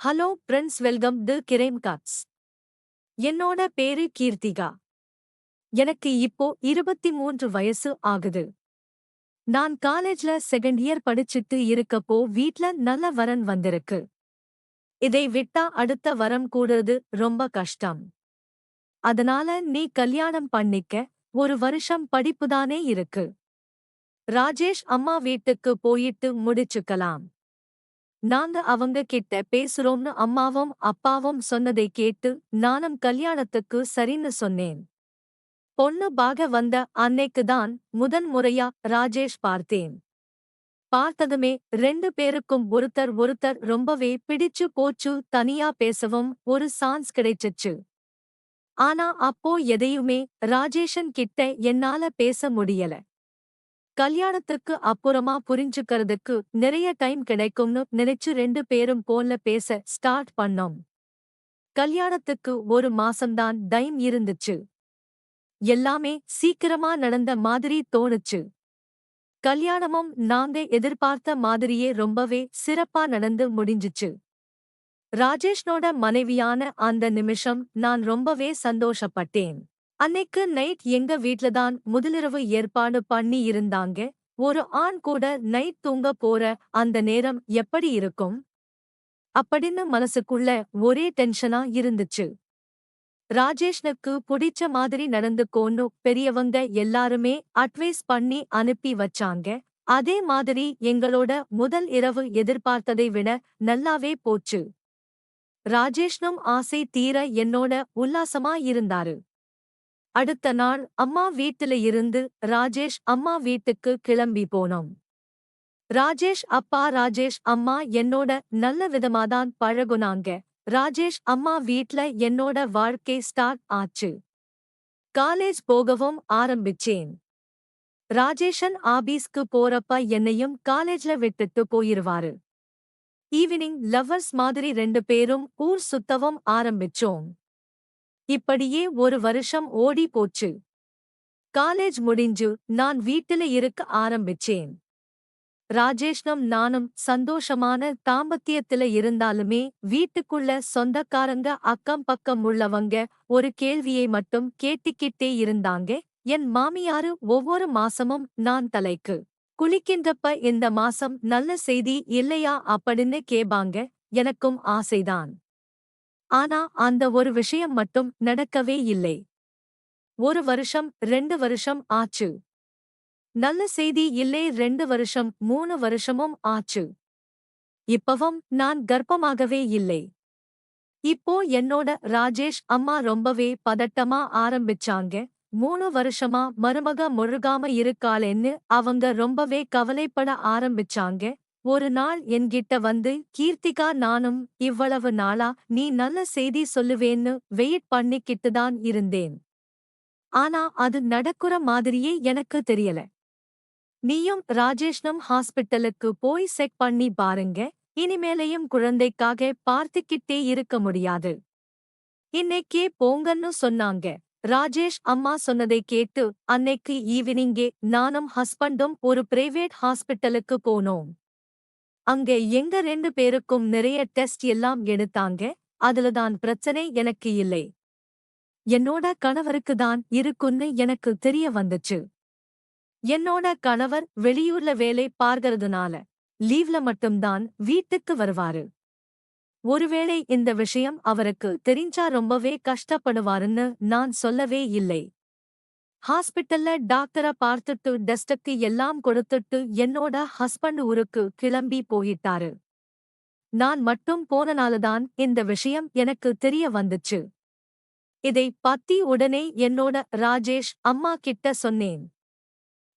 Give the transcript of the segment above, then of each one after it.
Hello friends, welcome to Cream Cuts. என்னோட பேரு கீர்த்திகா. எனக்கு இப்போ 23 வயசு ஆகுது. நான் காலேஜ்ல செகண்ட் இயர் படிச்சிட்டு இருக்கப்போ வீட்ல நல்ல வரன் வந்திருக்கு. இதை விட்டா அடுத்த வரம் கூடுறது ரொம்ப கஷ்டம். அதனால நீ கல்யாணம் பண்ணிக்க, ஒரு வருஷம் படிப்புதானே இருக்கு. ராஜேஷ் அம்மா வீட்டுக்கு போயிட்டு முடிச்சுக்கலாம். நாங்க அவங்க கிட்ட பேசுறோம்னு அம்மாவும் அப்பாவும் சொன்னதை கேட்டு நானும் கல்யாணத்துக்கு சரின்னு சொன்னேன். பொண்ணு பாக வந்த அன்னைக்கு தான் முதன் முறையா ராஜேஷ் பார்த்தேன். பார்த்ததுமே 2 பேருக்கும் ஒருத்தர் ஒருத்தர் ரொம்பவே பிடிச்சு போச்சு. தனியா பேசவும் ஒரு சான்ஸ் கிடைச்சுச்சு. ஆனா அப்போ எதையுமே ராஜேஷன் கிட்ட என்னால பேச முடியல. கல்யாணத்துக்கு அப்புறமா புரிஞ்சுக்கறதுக்கு நிறைய டைம் கிடைக்கும்னு நினைச்சு 2 பேரும் போன்ல பேச ஸ்டார்ட் பண்ணோம். கல்யாணத்துக்கு ஒரு மாசம்தான் டைம் இருந்துச்சு. எல்லாமே சீக்கிரமா நடந்த மாதிரி தோணுச்சு. கல்யாணமும் நாங்க எதிர்பார்த்த மாதிரியே ரொம்பவே சிறப்பா நடந்து முடிஞ்சுச்சு. ராஜேஷ்னோட மனைவியான அந்த நிமிஷம் நான் ரொம்பவே சந்தோஷப்பட்டேன். அன்னைக்கு நைட் எங்க வீட்லதான் முதலிரவு ஏற்பாடு பண்ணி இருந்தாங்க. ஒரு ஆண் கூட நைட் தூங்க போற அந்த நேரம் எப்படி இருக்கும் அப்படின்னு மனசுக்குள்ள ஒரே டென்ஷனா இருந்துச்சு. ராஜேஷ்னுக்கு புடிச்ச மாதிரி நடந்துக்கோன்னு பெரியவங்க எல்லாருமே அட்வைஸ் பண்ணி அனுப்பி வச்சாங்க. அதே மாதிரி எங்களோட முதல் இரவு எதிர்பார்த்ததை விட நல்லாவே போச்சு. ராஜேஷ்னும் ஆசை தீர என்னோட உல்லாசமா இருந்தாரு. அடுத்த நாள் அம்மா வீட்டுல இருந்து ராஜேஷ் அம்மா வீட்டுக்கு கிளம்பி போனோம். ராஜேஷ் அப்பா ராஜேஷ் அம்மா என்னோட நல்ல விதமாதான் பழகுனாங்க. ராஜேஷ் அம்மா வீட்ல என்னோட வாழ்க்கை ஸ்டார்ட் ஆச்சு. காலேஜ் போகவும் ஆரம்பிச்சேன். ராஜேஷன் ஆபீஸ்க்கு போறப்ப என்னையும் காலேஜ்ல விட்டுட்டு போயிருவாரு. ஈவினிங் லவ்வர்ஸ் மாதிரி 2 பேரும் ஊர் சுத்தவும் ஆரம்பிச்சோம். இப்படியே ஒரு வருஷம் ஓடி போச்சு. காலேஜ் முடிஞ்சு நான் வீட்டுல இருக்க ஆரம்பிச்சேன். ராஜேஷ்னும் நானும் சந்தோஷமான தாம்பத்தியத்தில இருந்தாலுமே வீட்டுக்குள்ள சொந்தக்காரங்க அக்கம் பக்கம் உள்ளவங்க ஒரு கேள்வியை மட்டும் கேட்டுக்கிட்டே இருந்தாங்க. என் மாமியாரு ஒவ்வொரு மாசமும் நான் தலைக்கு குளிக்கின்றப்ப இந்த மாசம் நல்ல செய்தி இல்லையா அப்படின்னு கேப்பாங்க. எனக்கும் ஆசைதான். ஆனா அந்த ஒரு விஷயம் மட்டும் நடக்கவே இல்லை. 1 வருஷம் 2 வருஷம் ஆச்சு. நல்ல செய்தி இல்லை. 2 வருஷம் 3 வருஷமும் ஆச்சு. இப்பவும் நான் கர்ப்பமாகவே இல்லை. இப்போ என்னோட ராஜேஷ் அம்மா ரொம்பவே பதட்டமா ஆரம்பிச்சாங்க. 3 வருஷமா மருமக முழுகாம இருக்காளேன்னு அவங்க ரொம்பவே கவலைப்பட ஆரம்பிச்சாங்க. ஒரு நாள் என்கிட்ட வந்து, கீர்த்திகா, நானும் இவ்வளவு நாளா நீ நல்ல செய்தி சொல்லுவேன்னு வெயிட் பண்ணிக்கிட்டுதான் இருந்தேன். ஆனா அது நடக்குற மாதிரியே எனக்கு தெரியல. நீயும் ராஜேஷ்னும் ஹாஸ்பிட்டலுக்கு போய் செக் பண்ணி பாருங்க. இனிமேலையும் குழந்தைக்காக பார்த்துக்கிட்டே இருக்க முடியாது. இன்னைக்கே போங்கன்னு சொன்னாங்க. ராஜேஷ் அம்மா சொன்னதை கேட்டு அன்னைக்கு ஈவினிங்கே நானும் ஹஸ்பண்டும் ஒரு பிரைவேட் ஹாஸ்பிட்டலுக்கு போனோம். அங்க எங்க 2 பேருக்கும் நிறைய டெஸ்ட் எல்லாம் எடுத்தாங்க. அதுலதான் பிரச்சனை எனக்கு இல்லை. என்னோட கணவருக்கு தான் இருக்குன்னு எனக்கு தெரிய வந்துச்சு. என்னோட கணவர் வெளியூர்ல வேலை பார்க்கறதுனால லீவ்ல மட்டும்தான் வீட்டுக்கு வருவாரு. ஒருவேளை இந்த விஷயம் அவருக்கு தெரிஞ்சா ரொம்பவே கஷ்டப்படுவாருன்னு நான் சொல்லவே இல்லை. ஹாஸ்பிட்டல்ல டாக்டரை பார்த்துட்டு டெஸ்டுக்கு எல்லாம் கொடுத்துட்டு என்னோட ஹஸ்பண்ட் ஊருக்கு கிளம்பி போயிட்டாரு. நான் மட்டும் போனனாலதான் இந்த விஷயம் எனக்கு தெரிய வந்துச்சு. இதை பத்தி உடனே என்னோட ராஜேஷ் அம்மா கிட்ட சொன்னேன்.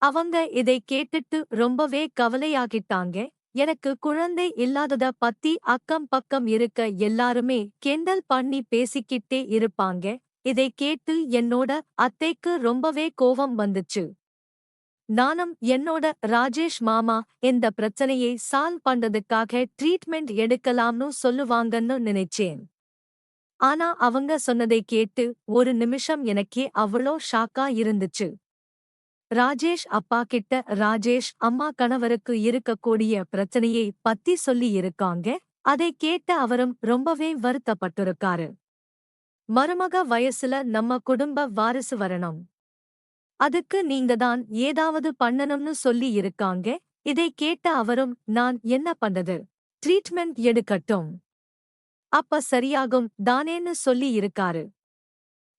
அவங்க இதை கேட்டுட்டு ரொம்பவே கவலையாகிட்டாங்க. எனக்கு குழந்தை இல்லாதத பத்தி அக்கம் பக்கம் இருக்க எல்லாருமே கிண்டல் பண்ணி பேசிக்கிட்டே இருப்பாங்க. இதை கேட்டு என்னோட அத்தைக்கு ரொம்பவே கோவம் வந்துச்சு. நானும் என்னோட ராஜேஷ் மாமா இந்த பிரச்சனையை சால்வ் பண்றதுக்காக ட்ரீட்மெண்ட் எடுக்கலாம்னு சொல்லுவாங்கன்னு நினைச்சேன். ஆனா அவங்க சொன்னதை கேட்டு ஒரு நிமிஷம் எனக்கே அவ்வளோ ஷாக்கா இருந்துச்சு. ராஜேஷ் அப்பா கிட்ட ராஜேஷ் அம்மா கணவருக்கு இருக்கக்கூடிய பிரச்சனையை பத்தி சொல்லி இருக்காங்க. அதை கேட்ட அவரும் ரொம்பவே வருத்தப்பட்டிருக்காரு. மருமக வயசுல நம்ம குடும்ப வாரிசு வரணும். அதுக்கு நீங்க தான் ஏதாவது பண்ணணும்னு சொல்லி இருக்காங்க. இதை கேட்ட அவரும் நான் என்ன பண்றது? ட்ரீட்மெண்ட் எடுக்கட்டும். அப்ப சரியாகும் தானேன்னு சொல்லி இருக்காரு.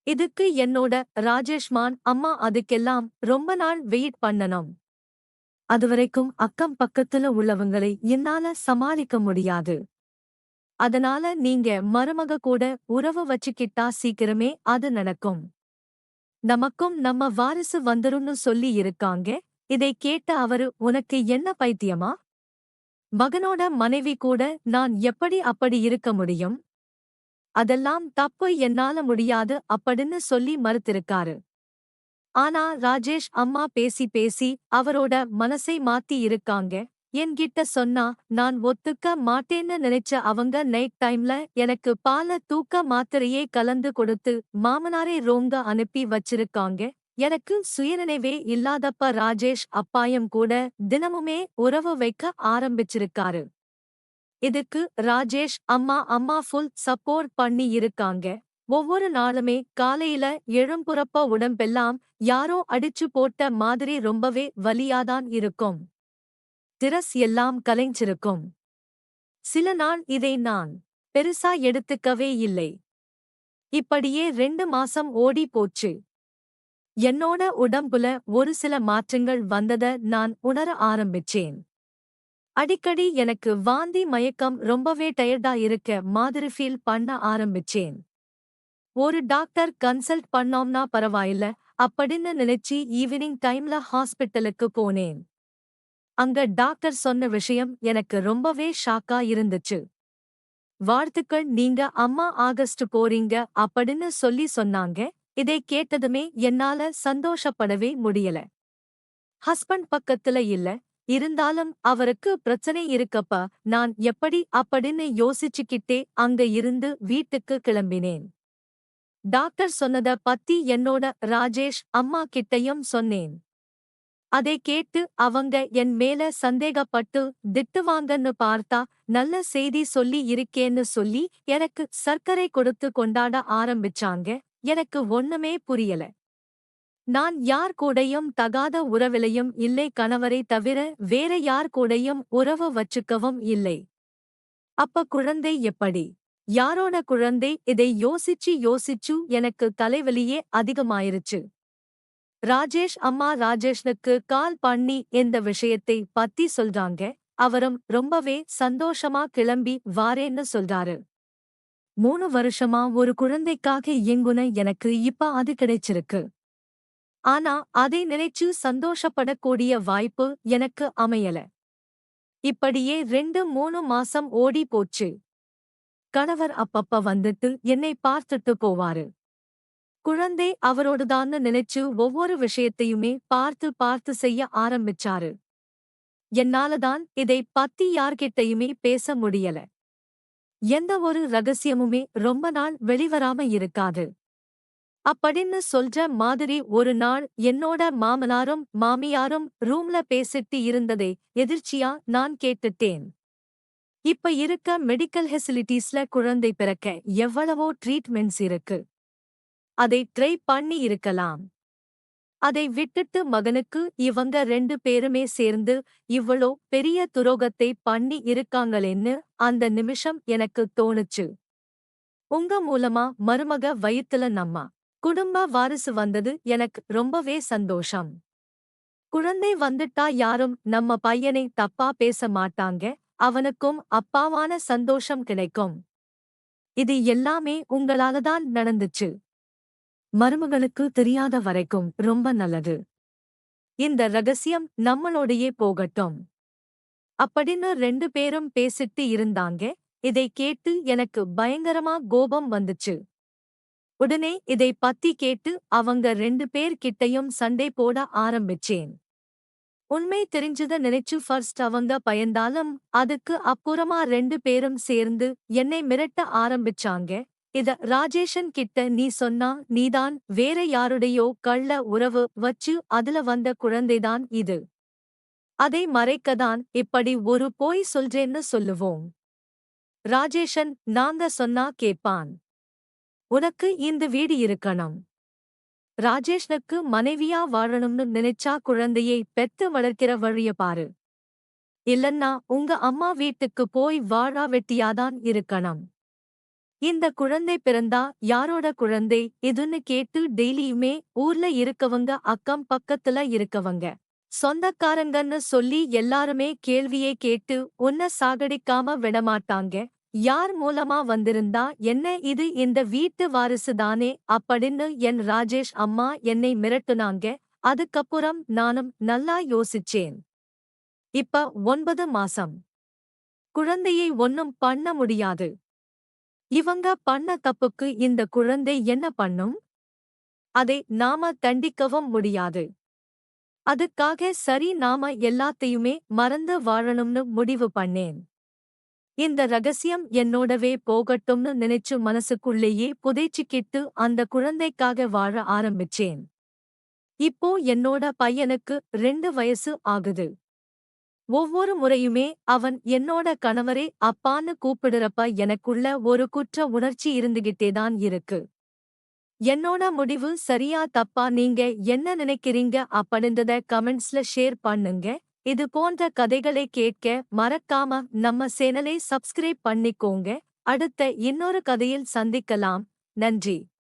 இதுக்கு என்னோட ராஜேஷ்மான் அம்மா அதுக்கெல்லாம் ரொம்ப நாள் வெயிட் பண்ணணும். அதுவரைக்கும் அக்கம் பக்கத்துல உள்ளவங்களை என்னால சமாளிக்க முடியாது. அதனால நீங்க மருமக கூட உறவு வச்சுக்கிட்டா சீக்கிரமே அது நடக்கும். நமக்கும் நம்ம வாரிசு வந்துரும்னு சொல்லி இருக்காங்க. இதை கேட்ட அவரு உனக்கு என்ன பைத்தியமா? மகனோட மனைவி கூட நான் எப்படி அப்படி இருக்க முடியும்? அதெல்லாம் தப்பு என்னால முடியாது அப்படின்னு சொல்லி மறுத்திருக்காரு. ஆனா ராஜேஷ் அம்மா பேசி பேசி அவரோட மனசை மாத்தி இருக்காங்க. என்கிட்ட சொன்னா நான் ஒத்துக்க மாட்டேன்னு நினைச்ச அவங்க நைட் டைம்ல எனக்கு பால தூக்க மாத்திரையே கலந்து கொடுத்து மாமனாரை ரோங்க அனுப்பி வச்சிருக்காங்க. எனக்கு சுயநினைவே இல்லாதப்ப ராஜேஷ் அப்பாயம் கூட தினமுமே உறவு வைக்க ஆரம்பிச்சிருக்காரு. இதுக்கு ராஜேஷ் அம்மா ஃபுல் சப்போர்ட் பண்ணி இருக்காங்க. ஒவ்வொரு நாளுமே காலையில எழும்புறப்ப உடம்பெல்லாம் யாரோ அடிச்சு போட்ட மாதிரி ரொம்பவே வலியாதான் இருக்கும். திரஸ் எல்லாம் கலைஞ்சிருக்கும். சில நாள் இதை நான் பெருசா எடுத்துக்கவே இல்லை. இப்படியே 2 மாசம் ஓடி போச்சு. என்னோட உடம்புல ஒரு சில மாற்றங்கள் வந்தத நான் உணர ஆரம்பிச்சேன். அடிக்கடி எனக்கு வாந்தி மயக்கம் ரொம்பவே டயர்டா இருக்க மாதிரி ஃபீல் பண்ண ஆரம்பிச்சேன். ஒரு டாக்டர் கன்சல்ட் பண்ணோம்னா பரவாயில்ல அப்படின்னு நினைச்சு ஈவினிங் டைம்ல ஹாஸ்பிட்டலுக்கு போனேன். அங்க டாக்டர் சொன்ன விஷயம் எனக்கு ரொம்பவே ஷாக்கா இருந்துச்சு. வாழ்த்துக்கள், நீங்க அம்மா ஆகஸ்ட் போறீங்க அப்படின்னு சொன்னாங்க. இதை கேட்டதுமே என்னால சந்தோஷப்படவே முடியல. ஹஸ்பண்ட் பக்கத்துல இல்ல, இருந்தாலும் அவருக்கு பிரச்சனை இருக்கப்ப நான் எப்படி அப்படின்னு யோசிச்சுக்கிட்டே அங்க இருந்து வீட்டுக்கு கிளம்பினேன். டாக்டர் சொன்னத பத்தி என்னோட ராஜேஷ் அம்மா கிட்டயும் சொன்னேன். அதை கேட்டு அவங்க என் மேல சந்தேகப்பட்டு திட்டுவாங்கன்னு பார்த்தா நல்ல செய்தி சொல்லி இருக்கேன்னு சொல்லி எனக்கு சர்க்கரை கொடுத்து கொண்டாட ஆரம்பிச்சாங்க. எனக்கு ஒண்ணுமே புரியல. நான் யார் கூடயும் தகாத உறவிலையும் இல்லை, கணவரை தவிர வேற யார் கூடயும் உறவு வச்சுக்கவும் இல்லை. அப்ப குழந்தை எப்படி? யாரோட குழந்தை? இதை யோசிச்சு எனக்கு தலைவலியே அதிகமாயிருச்சு. ராஜேஷ் அம்மா ராஜேஷ்னுக்கு கால் பண்ணி இந்த விஷயத்தை பத்தி சொல்றாங்க. அவரும் ரொம்பவே சந்தோஷமா கிளம்பி வாரேன்னு சொல்றாரு. 3 வருஷமா ஒரு குழந்தைக்காக இயங்குன எனக்கு இப்ப அது கிடைச்சிருக்கு. ஆனா அதை நினைச்சு சந்தோஷப்படக்கூடிய வாய்ப்பு எனக்கு அமையல. இப்படியே 2-3 மாசம் ஓடி போச்சு. கணவர் அப்பப்ப வந்துட்டு என்னை பார்த்துட்டு போவாரு. குழந்தை அவரோடுதான்னு நினைச்சு ஒவ்வொரு விஷயத்தையுமே பார்த்து செய்ய ஆரம்பிச்சாரு. என்னாலதான் இதை பத்தி யார்கிட்டயுமே பேச முடியல. எந்த ஒரு ரகசியமுமே ரொம்ப நாள் வெளிவராம இருக்காது. அப்படின்னு சொல்ற மாதிரி ஒரு நாள் என்னோட மாமனாரும் மாமியாரும் ரூம்ல பேசிட்டு இருந்ததை எதிர்ச்சியா நான் கேட்டுட்டேன். இப்ப இருக்க மெடிக்கல் ஃபெசிலிட்டீஸ்ல குழந்தை பிறக்க எவ்வளவோ ட்ரீட்மெண்ட்ஸ் இருக்கு. அதை ட்ரை பண்ணி இருக்கலாம். அதை விட்டுட்டு மகனுக்கு இவங்க 2 பேருமே சேர்ந்து இவ்வளோ பெரிய துரோகத்தை பண்ணி இருக்காங்களேன்னு அந்த நிமிஷம் எனக்கு தோணுச்சு. உங்க மூலமா மருமக வயித்துல நம்ம குடும்ப வாரிசு வந்தது எனக்கு ரொம்பவே சந்தோஷம். குழந்தை வந்துட்டா யாரும் நம்ம பையனை தப்பா பேச மாட்டாங்க. அவனுக்கும் அப்பாவான சந்தோஷம் கிடைக்கும். இது எல்லாமே உங்களாலதான் நடந்துச்சு. மருமகளுக்கு தெரியாத வரைக்கும் ரொம்ப நல்லது. இந்த ரகசியம் நம்மளோடையே போகட்டும் அப்படின்னு 2 பேரும் பேசிட்டு இருந்தாங்க. இதை கேட்டு எனக்கு பயங்கரமா கோபம் வந்துச்சு. உடனே இதை பத்தி கேட்டு அவங்க 2 பேர் கிட்டையும் சண்டை போட ஆரம்பிச்சேன். உண்மை தெரிஞ்சத நினைச்சு ஃபர்ஸ்ட் அவங்க பயந்தாலும் அதுக்கு அப்புறமா 2 பேரும் சேர்ந்து என்னை மிரட்ட ஆரம்பிச்சாங்க. இத ராஜேஷன் கிட்ட நீ சொன்னா நீதான் வேற யாருடையோ கள்ள உறவு வச்சு அதுல வந்த குழந்தைதான் இது. அதை மறைக்கதான் இப்படி ஒரு போய் சொல்றேன்னு சொல்லுவோம். ராஜேஷன் நாங்க சொன்னா கேப்பான். உனக்கு இந்த வீடு இருக்கணும். ராஜேஷ்னுக்கு மனைவியா வாழணும்னு நினைச்சா குழந்தையை பெத்து வளர்க்கிற வழிய பாரு. இல்லன்னா உங்க அம்மா வீட்டுக்கு போய் வாழா வெட்டியாதான் இருக்கணும். இந்த குழந்தை பிறந்தா யாரோட குழந்தை இதுன்னு கேட்டு டெய்லியுமே ஊர்ல இருக்கவங்க அக்கம் பக்கத்துல இருக்கவங்க சொந்தக்காரங்கன்னு சொல்லி எல்லாருமே கேள்வியே கேட்டு உன்னை சாகடிக்காம விடமாட்டாங்க. யார் மூலமா வந்திருந்தா என்ன, இது இந்த வீட்டு வாரிசுதானே அப்படின்னு என் ராஜேஷ் அம்மா என்னை மிரட்டுனாங்க. அதுக்கப்புறம் நானும் நல்லா யோசிச்சேன். இப்ப 9 மாசம். குழந்தையை ஒன்னும் பண்ண முடியாது. இவங்க பண்ண தப்புக்கு இந்த குழந்தை என்ன பண்ணும்? அதை நாம தண்டிக்கவும் முடியாது. அதுக்காக சரி நாம எல்லாத்தையுமே மறந்து வாழணும்னு முடிவு பண்ணேன். இந்த ரகசியம் என்னோடவே போகட்டும்னு நினைச்சு மனசுக்குள்ளேயே புதைச்சிக்கிட்டு அந்த குழந்தைக்காக வாழ ஆரம்பிச்சேன். இப்போ என்னோட பையனுக்கு 2 வயசு ஆகுது. ஒவ்வொரு முறையுமே அவன் என்னோட கணவரே அப்பான்னு கூப்பிடுறப்ப எனக்குள்ள ஒரு குற்ற உணர்ச்சி இருந்துகிட்டேதான் இருக்கு. என்னோட முடிவு சரியா தப்பா நீங்க என்ன நினைக்கிறீங்க அப்படின்றத கமெண்ட்ஸ்ல ஷேர் பண்ணுங்க. இது போன்ற கதைகளை கேட்க மறக்காம நம்ம சேனலை சப்ஸ்கிரைப் பண்ணிக்கோங்க. அடுத்த இன்னொரு கதையில் சந்திக்கலாம். நன்றி.